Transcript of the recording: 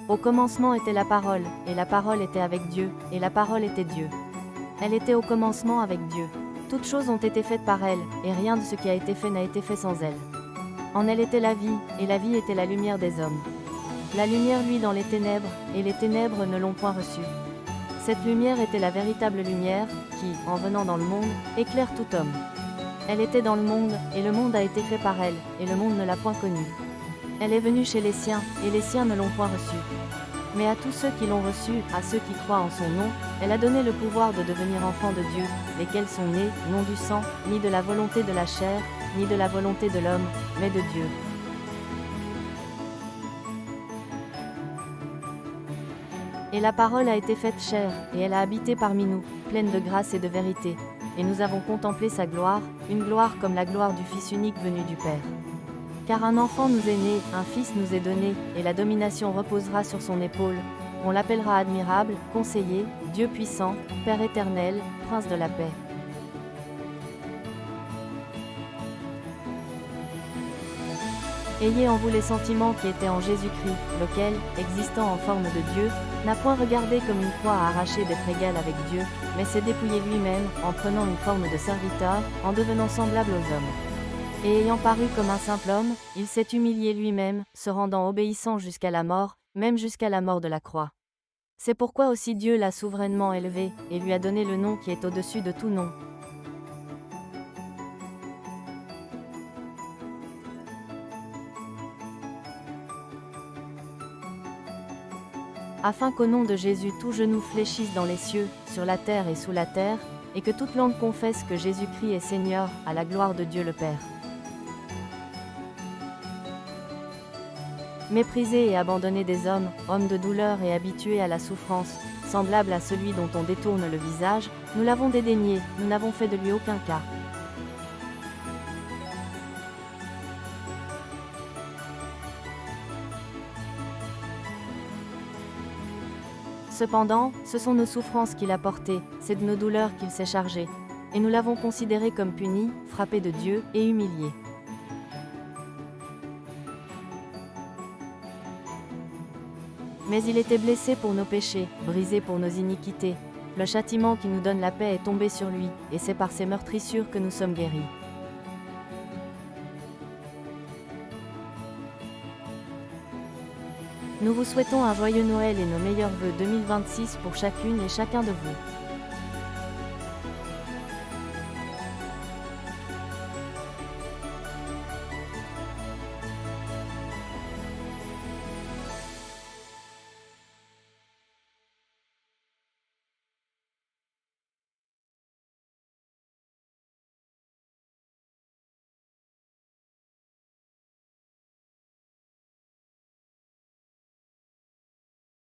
Au commencement était la parole, et la parole était avec Dieu, et la parole était Dieu. Elle était au commencement avec Dieu. Toutes choses ont été faites par elle, et rien de ce qui a été fait n'a été fait sans elle. En elle était la vie, et la vie était la lumière des hommes. La lumière luit dans les ténèbres, et les ténèbres ne l'ont point reçue. Cette lumière était la véritable lumière, qui, en venant dans le monde, éclaire tout homme. Elle était dans le monde, et le monde a été fait par elle, et le monde ne l'a point connue. Elle est venue chez les siens, et les siens ne l'ont point reçue. Mais à tous ceux qui l'ont reçue, à ceux qui croient en son nom, elle a donné le pouvoir de devenir enfants de Dieu, lesquels sont nés, non du sang, ni de la volonté de la chair, ni de la volonté de l'homme, mais de Dieu. Et la parole a été faite chair, et elle a habité parmi nous, pleine de grâce et de vérité. Et nous avons contemplé sa gloire, une gloire comme la gloire du Fils unique venu du Père. Car un enfant nous est né, un fils nous est donné, et la domination reposera sur son épaule. On l'appellera admirable, conseiller, Dieu puissant, Père éternel, Prince de la paix. Ayez en vous les sentiments qui étaient en Jésus-Christ, lequel, existant en forme de Dieu, n'a point regardé comme une croix à arracher d'être égal avec Dieu, mais s'est dépouillé lui-même, en prenant une forme de serviteur, en devenant semblable aux hommes. Et ayant paru comme un simple homme, il s'est humilié lui-même, se rendant obéissant jusqu'à la mort, même jusqu'à la mort de la croix. C'est pourquoi aussi Dieu l'a souverainement élevé, et lui a donné le nom qui est au-dessus de tout nom. Afin qu'au nom de Jésus tout genou fléchisse dans les cieux, sur la terre et sous la terre, et que toute langue confesse que Jésus-Christ est Seigneur, à la gloire de Dieu le Père. Méprisé et abandonné des hommes, homme de douleur et habitué à la souffrance, semblable à celui dont on détourne le visage, nous l'avons dédaigné, nous n'avons fait de lui aucun cas. Cependant, ce sont nos souffrances qu'il a portées, c'est de nos douleurs qu'il s'est chargé. Et nous l'avons considéré comme puni, frappé de Dieu, et humilié. Mais il était blessé pour nos péchés, brisé pour nos iniquités. Le châtiment qui nous donne la paix est tombé sur lui, et c'est par ses meurtrissures que nous sommes guéris. Nous vous souhaitons un joyeux Noël et nos meilleurs vœux 2026 pour chacune et chacun de vous.